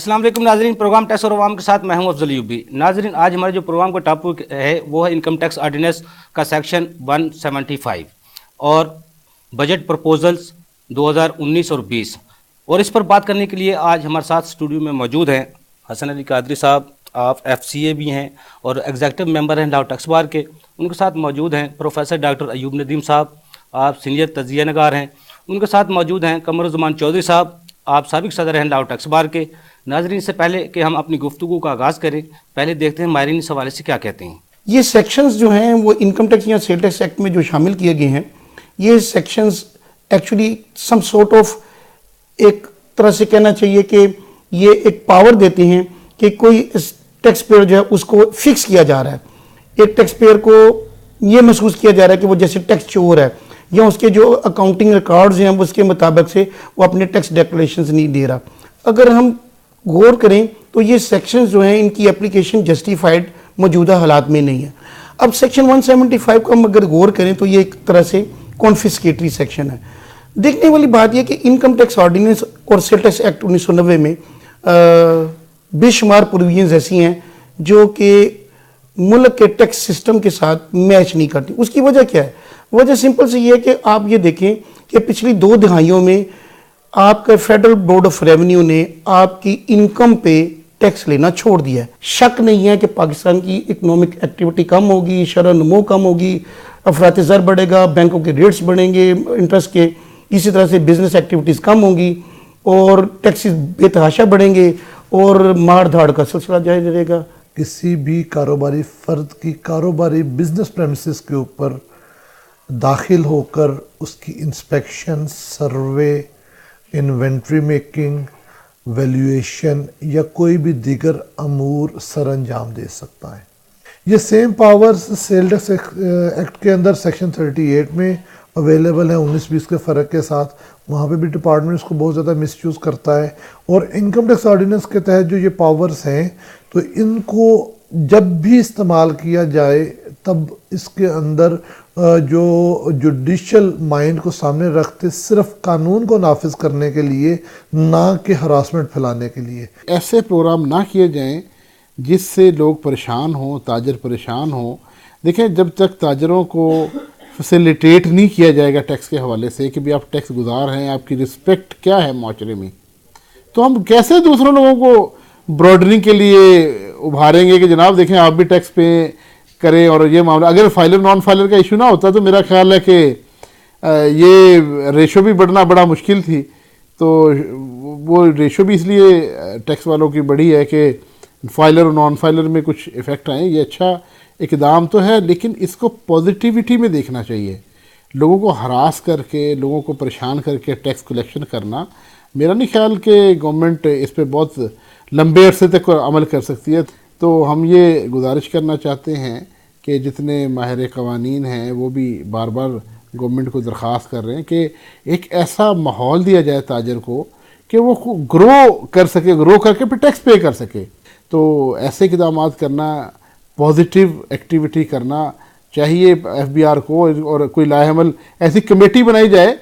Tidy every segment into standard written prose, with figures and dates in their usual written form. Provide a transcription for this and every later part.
السلام علیکم ناظرین، پروگرام ٹیکس اور عوام کے ساتھ میں ہوں افضل ایوبی۔ ناظرین، آج ہمارے جو پروگرام کا ٹاپک ہے وہ ہے انکم ٹیکس آرڈیننس کا سیکشن 175 اور بجٹ پرپوزلز 2019 اور 20، اور اس پر بات کرنے کے لیے آج ہمارے ساتھ اسٹوڈیو میں موجود ہیں حسن علی قادری صاحب، آپ FCA بھی ہیں اور ایگزیکٹو ممبر ہیں لاہور ٹیکس بار کے۔ ان کے ساتھ موجود ہیں پروفیسر ڈاکٹر ایوب ندیم صاحب، آپ سینئر تجزیہ نگار ہیں۔ ان کے ساتھ موجود ہیں قمر الزمان چودھری صاحب، آپ سابق صدر ہیں لاہور ٹیکس بار کے۔ ناظرین، سے پہلے کہ ہم اپنی گفتگو کا آغاز کریں، پہلے دیکھتے ہیں ماہرین اس حوالے سے کیا کہتے ہیں۔ یہ سیکشنز جو ہیں وہ انکم ٹیکس یا سیل ٹیکس ایکٹ میں جو شامل کیے گئے ہیں، یہ sections actually some sort of ایک طرح سے کہنا چاہیے کہ یہ ایک پاور دیتے ہیں کہ کوئی ٹیکس پیئر جو ہے اس کو فکس کیا جا رہا ہے۔ ایک ٹیکس پیئر کو یہ محسوس کیا جا رہا ہے کہ وہ جیسے ٹیکس چور ہے، یا اس کے جو اکاؤنٹنگ ریکارڈز ہیں اس کے مطابق سے وہ اپنے ٹیکس ڈیکلیریشنز نہیں دے رہا۔ اگر ہم غور کریں تو یہ سیکشنز جو ہیں ان کی اپلیکیشن جسٹیفائڈ موجودہ حالات میں نہیں ہے۔ اب سیکشن 175 کو ہم اگر غور کریں تو یہ ایک طرح سے کانفسکیٹری سیکشن ہے۔ دیکھنے والی بات یہ کہ انکم ٹیکس آرڈیننس اور سیل ٹیکس ایکٹ 1990 میں بے شمار پروویژنز ایسی ہیں جو کہ ملک کے ٹیکس سسٹم کے ساتھ میچ نہیں کرتی۔ اس کی وجہ کیا ہے؟ وجہ سمپل سے یہ ہے کہ آپ یہ دیکھیں کہ پچھلی 2 دہائیوں میں آپ کا فیڈرل بورڈ آف ریونیو نے آپ کی انکم پہ ٹیکس لینا چھوڑ دیا ہے۔ شک نہیں ہے کہ پاکستان کی اکنامک ایکٹیویٹی کم ہوگی، شرح نمو کم ہوگی، افراط زر بڑھے گا، بینکوں کے ریٹس بڑھیں گے انٹرسٹ کے، اسی طرح سے بزنس ایکٹیویٹیز کم ہوں گی اور ٹیکسز بے تحاشا بڑھیں گے اور مار دھاڑ کا سلسلہ جاری رہے گا۔ کسی بھی کاروباری فرد کی کاروباری بزنس پریمیسز کے اوپر داخل ہو کر اس کی inspection, survey, inventory making, valuation یا کوئی بھی دیگر امور سر انجام دے سکتا ہے۔ یہ same powers sale tax act کے اندر سیکشن 38 میں اویلیبل ہیں، 19-20 کے فرق کے ساتھ۔ وہاں پہ بھی ڈپارٹمنٹ اس کو بہت زیادہ مس یوز کرتا ہے، اور انکم ٹیکس آرڈیننس کے تحت جو یہ پاورز ہیں تو ان کو جب بھی استعمال کیا جائے تب اس کے اندر جو جوڈیشل مائنڈ کو سامنے رکھتے صرف قانون کو نافذ کرنے کے لیے، نہ کہ ہراسمنٹ پھیلانے کے لیے۔ ایسے پروگرام نہ کیے جائیں جس سے لوگ پریشان ہوں، تاجر پریشان ہوں۔ دیکھیں، جب تک تاجروں کو فیسیلیٹیٹ نہیں کیا جائے گا ٹیکس کے حوالے سے کہ بھی آپ ٹیکس گزار ہیں، آپ کی رسپیکٹ کیا ہے معاشرے میں، تو ہم کیسے دوسروں لوگوں کو براڈننگ کے لیے ابھاریں گے کہ جناب دیکھیں آپ بھی ٹیکس پے کریں۔ اور یہ معاملہ اگر فائلر نان فائلر کا ایشو نہ ہوتا تو میرا خیال ہے کہ یہ ریشو بھی بڑھنا بڑا مشکل تھی۔ تو وہ ریشو بھی اس لیے ٹیکس والوں کی بڑی ہے کہ فائلر اور نان فائلر میں کچھ ایفیکٹ آئیں۔ یہ اچھا اقدام تو ہے، لیکن اس کو پازیٹیوٹی میں دیکھنا چاہیے۔ لوگوں کو ہراس کر کے، لوگوں کو پریشان کر کے ٹیکس کلیکشن کرنا، میرا نہیں خیال کہ گورنمنٹ اس پہ بہت لمبے عرصے تک عمل کر سکتی ہے۔ تو ہم یہ گزارش کرنا چاہتے ہیں کہ جتنے ماہر قوانین ہیں وہ بھی بار بار گورنمنٹ کو درخواست کر رہے ہیں کہ ایک ایسا ماحول دیا جائے تاجر کو کہ وہ گرو کر سکے، گرو کر کے پھر ٹیکس پے کر سکے۔ تو ایسے اقدامات کرنا، پازیٹیو ایکٹیویٹی کرنا چاہیے FBR کو، اور کوئی لائحہ عمل ایسی کمیٹی بنائی جائے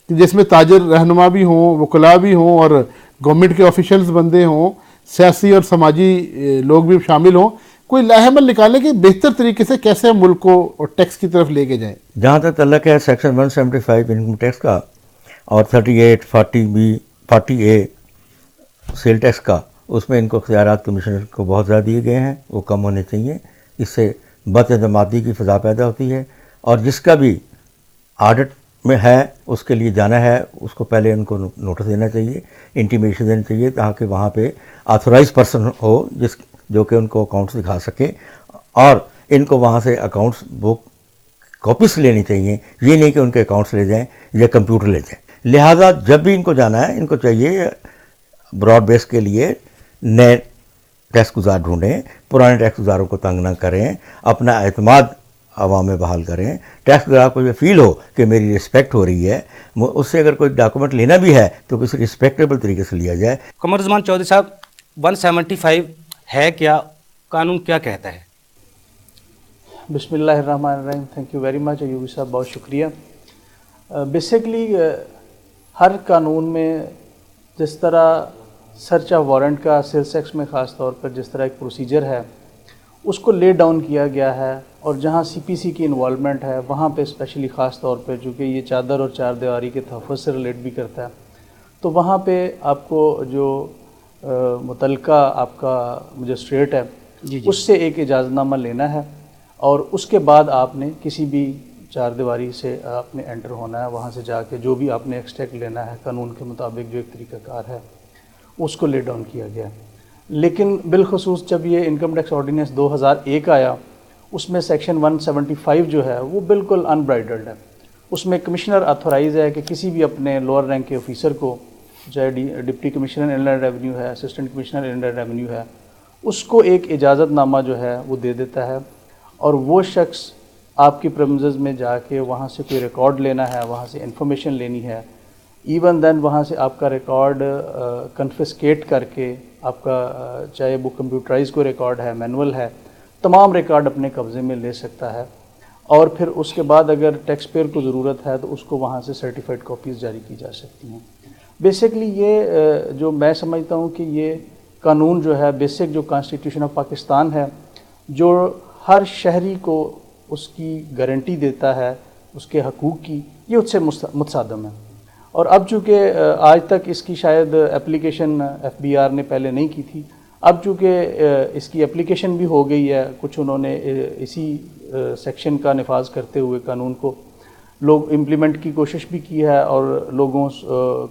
کہ جس میں تاجر رہنما بھی ہوں، وکلاء بھی ہوں، اور گورنمنٹ کے آفیشلز بندے ہوں، سیاسی اور سماجی لوگ بھی شامل ہوں۔ کوئی لائحہ عمل نکالیں کہ بہتر طریقے سے کیسے ملک کو اور ٹیکس کی طرف لے کے جائیں۔ جہاں تک تعلق ہے سیکشن 175 انکم ٹیکس کا اور 38 40B 40A سیل ٹیکس کا، اس میں ان کو اختیارات کمیشنر کو بہت زیادہ دیے گئے ہیں، وہ کم ہونے چاہیے۔ اس سے بد اعتمادی کی فضا پیدا ہوتی ہے، اور جس کا بھی آڈٹ میں ہے اس کے لیے جانا ہے، اس کو پہلے ان کو نوٹس دینا چاہیے، انٹیمیشن دینا چاہیے، تاکہ وہاں پہ آتھورائز پرسن ہو جو کہ ان کو اکاؤنٹس دکھا سکے، اور ان کو وہاں سے اکاؤنٹس بک کاپیز لینی چاہیے، یہ نہیں کہ ان کے اکاؤنٹس لے جائیں یا کمپیوٹر لے جائیں۔ لہٰذا جب بھی ان کو جانا ہے، ان کو چاہیے براڈ بیس کے لیے نئے ٹیکس گزار ڈھونڈیں، پرانے ٹیکس گزاروں کو تنگ نہ کریں، اپنا اعتماد عوام میں بحال کریں۔ ٹیکس گزار کو یہ فیل ہو کہ میری رسپیکٹ ہو رہی ہے، اس سے اگر کوئی ڈاکومنٹ لینا بھی ہے تو کسی رسپیکٹیبل طریقے سے لیا جائے۔ قمر الزمان چودھری صاحب، 175 ہے کیا؟ قانون کیا کہتا ہے؟ بسم اللہ الرحمن الرحیم۔ Thank you very much Ayubi صاحب، بہت شکریہ۔ بیسیکلی ہر قانون میں جس طرح سرچ آف وارنٹ کا سیلز ٹیکس میں خاص طور پر جس طرح ایک پروسیجر ہے اس کو لے ڈاؤن کیا گیا ہے، اور جہاں سی پی سی کی انوالومنٹ ہے وہاں پہ اسپیشلی خاص طور پہ چونکہ یہ چادر اور چار دیواری کے تحفظ سے ریلیٹ بھی کرتا ہے، تو وہاں پہ آپ کو جو متعلقہ آپ کا مجسٹریٹ ہے اس سے ایک اجازت نامہ لینا ہے، اور اس کے بعد آپ نے کسی بھی چار دیواری سے آپ نے انٹر ہونا ہے، وہاں سے جا کے جو بھی آپ نے ایکسٹریکٹ لینا ہے قانون کے مطابق جو ایک طریقہ کار ہے اس کو لے ڈاؤن کیا گیا۔ لیکن بالخصوص جب یہ انکم ٹیکس آرڈیننس 2001 آیا، اس میں سیکشن 175 جو ہے وہ بالکل ان برائڈلڈ ہے، اس میں کمشنر آتھورائز ہے کہ کسی بھی اپنے لوور رینک کے آفیسر کو، چاہے ڈپٹی کمشنر انلینڈ ریونیو ہے، اسسٹنٹ کمشنر انلینڈ ریونیو ہے، اس کو ایک اجازت نامہ جو ہے وہ دے دیتا ہے، اور وہ شخص آپ کی پریمزز میں جا کے وہاں سے کوئی ریکارڈ لینا ہے، وہاں سے انفارمیشن لینی ہے، ایون دین وہاں سے آپ کا ریکارڈ کنفسکیٹ کر کے آپ کا چاہے وہ کمپیوٹرائز کوئی ریکارڈ ہے، مینول ہے، تمام ریکارڈ اپنے قبضے میں لے سکتا ہے، اور پھر اس کے بعد اگر ٹیکس پیئر کو ضرورت ہے تو اس کو وہاں سے سرٹیفائڈ کاپیز جاری کی جا سکتی ہیں۔ بیسکلی یہ جو میں سمجھتا ہوں کہ یہ قانون جو ہے بیسک جو کانسٹیٹیوشن آف پاکستان ہے، جو ہر شہری کو اس کی گارنٹی دیتا ہے اس کے حقوق کی، یہ اس سے متصادم ہے۔ اور اب چونکہ آج تک اس کی شاید اپلیکیشن ایف بی آر نے پہلے نہیں کی تھی، اب چونکہ اس کی اپلیکیشن بھی ہو گئی ہے، کچھ انہوں نے اسی سیکشن کا نفاذ کرتے ہوئے قانون کو لوگ امپلیمنٹ کی کوشش بھی کی ہے، اور لوگوں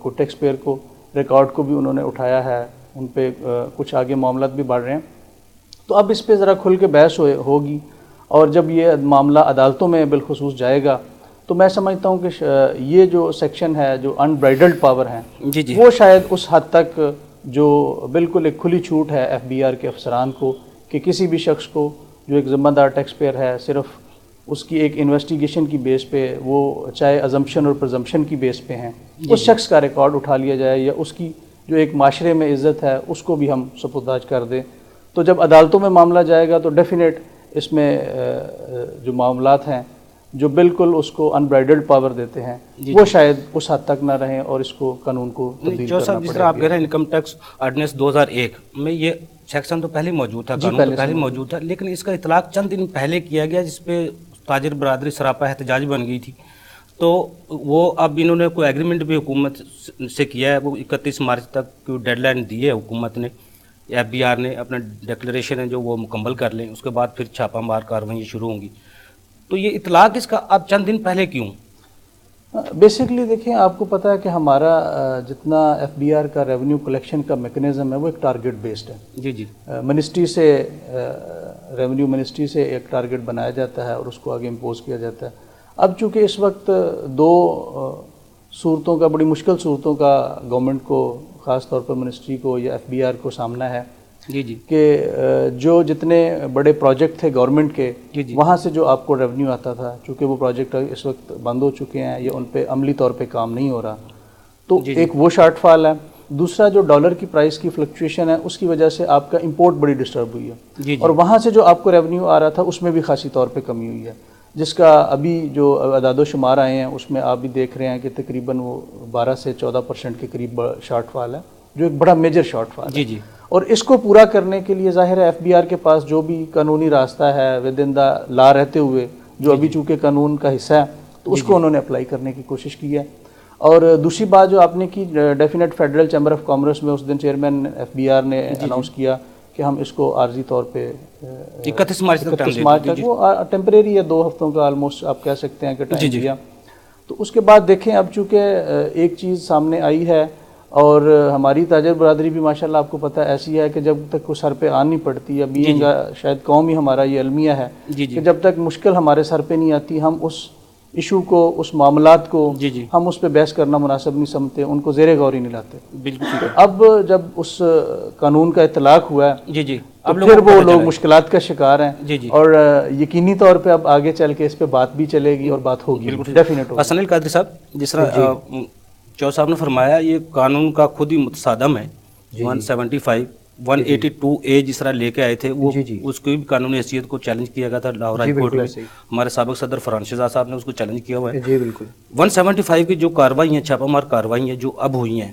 کو ٹیکس پیئر کو ریکارڈ کو بھی انہوں نے اٹھایا ہے، ان پہ کچھ آگے معاملات بھی بڑھ رہے ہیں۔ تو اب اس پہ ذرا کھل کے بحث ہوگی، اور جب یہ معاملہ عدالتوں میں بالخصوص جائے گا تو میں سمجھتا ہوں کہ یہ جو سیکشن ہے جو ان برائڈلڈ پاور ہیں وہ شاید اس حد تک جو بالکل ایک کھلی چھوٹ ہے ایف بی آر کے افسران کو کہ کسی بھی شخص کو جو ایک ذمہ دار ٹیکس پیئر ہے صرف اس کی ایک انویسٹیگیشن کی بیس پہ، وہ چاہے ازمپشن اور پرزمپشن کی بیس پہ ہیں، اس شخص کا ریکارڈ اٹھا لیا جائے، یا اس کی جو ایک معاشرے میں عزت ہے اس کو بھی ہم سپرداج کر دیں۔ تو جب عدالتوں میں معاملہ جائے گا تو ڈیفینیٹ اس میں جو معاملات ہیں جو بالکل اس کو ان برائڈلڈ پاور دیتے ہیں وہ شاید اس حد تک نہ رہیں، اور اس کو قانون کو تبدیل کرنا صاحب جس طرح آپ کہہ رہے ہیں انکم ٹیکس آرڈیننس 2001 میں یہ سیکشن تو پہلے موجود تھا، قانون تو پہلے موجود تھا، لیکن اس کا اطلاق چند دن پہلے کیا گیا جس پہ تاجر برادری سراپا احتجاج بن گئی تھی۔ تو وہ اب انہوں نے کوئی ایگریمنٹ بھی حکومت سے کیا ہے، وہ 31 مارچ تک کوئی ڈیڈ لائن دی ہے حکومت نے، ایف بی آر نے اپنا ڈکلیریشن ہے جو وہ مکمل کر لیں، اس کے بعد پھر چھاپہ مار کارروائیاں شروع ہوں گی۔ تو یہ اطلاق اس کا اب چند دن پہلے کیوں؟ بیسکلی دیکھیں، آپ کو پتہ ہے کہ ہمارا جتنا ایف بی آر کا ریونیو کلیکشن کا میکنزم ہے وہ ایک ٹارگٹ بیسڈ ہے۔ جی منسٹری سے ریونیو منسٹری سے ایک ٹارگٹ بنایا جاتا ہے اور اس کو آگے امپوز کیا جاتا ہے۔ اب چونکہ اس وقت دو صورتوں کا، بڑی مشکل صورتوں کا گورنمنٹ کو خاص طور پر منسٹری کو یا ایف بی آر کو سامنا ہے کہ جو جتنے بڑے پروجیکٹ تھے گورنمنٹ کے وہاں سے جو آپ کو ریونیو آتا تھا، چونکہ وہ پروجیکٹ اس وقت بند ہو چکے ہیں یا ان پہ عملی طور پہ کام نہیں ہو رہا، تو ایک وہ شارٹ فال ہے۔ دوسرا جو ڈالر کی پرائس کی فلکچویشن ہے اس کی وجہ سے آپ کا امپورٹ بڑی ڈسٹرب ہوئی ہے، اور وہاں سے جو آپ کو ریونیو آ رہا تھا اس میں بھی خاصی طور پہ کمی ہوئی ہے، جس کا ابھی جو اعداد و شمار آئے ہیں اس میں آپ بھی دیکھ رہے ہیں کہ تقریباً وہ 12 سے 14% کے قریب شارٹ فال ہے، جو ایک بڑا میجر شارٹ فال ہے۔ اور اس کو پورا کرنے کے لیے ظاہر ہے ایف بی آر کے پاس جو بھی قانونی راستہ ہے ود ان دا لا رہتے ہوئے، جو ابھی چونکہ قانون کا حصہ ہے تو اس کو انہوں نے اپلائی کرنے کی کوشش کی ہے۔ اور دوسری بات جو آپ نے کی، definite federal chamber of commerce میں اس دن چیئرمین ایف بی آر نے اناؤنس کیا کہ ہم اس کو عارضی طور پہ 31 مارچ تک، وہ ٹیمپریری ہے، 2 ہفتوں کا آلموسٹ آپ کہہ سکتے ہیں کہ ٹائم دیا۔ تو اس کے بعد دیکھیں اب چونکہ ایک چیز سامنے آئی ہے، اور ہماری تاجر برادری بھی ماشاءاللہ آپ کو پتہ ایسی ہے کہ جب تک وہ سر پہ آن نہیں پڑتی، یا بینگ شاید قوم ہی ہمارا یہ المیہ ہے کہ جب تک مشکل ہمارے سر پہ نہیں آتی ہم اس ایشو کو، اس معاملات کو ہم اس پہ بحث کرنا مناسب نہیں سمجھتے، ان کو زیر غور ہی نہیں لاتے۔ بالکل اب جب اس قانون کا اطلاق ہوا ہے تو پھر وہ لوگ مشکلات کا شکار ہیں، اور یقینی طور پہ اب آگے چل کے اس پہ بات بھی چلے گی اور بات ہوگی ڈیفینیٹ ہوگی۔ حسن القادری صاحب، جس طرح چو صاحب نے فرمایا یہ قانون کا خود ہی متصادم ہے، 175 182A جس طرح لے کے آئے تھے وہ اس کی بھی قانونی حیثیت کو چیلنج کیا گیا تھا لاہور ہائی کورٹ میں، ہمارے سابق صدر فرحان شہزاد صاحب نے اس کو چیلنج کیا ہوا ہے۔ 175 کی جو کارروائی ہیں، چھاپہ مار کارروائی ہیں جو اب ہوئی ہیں،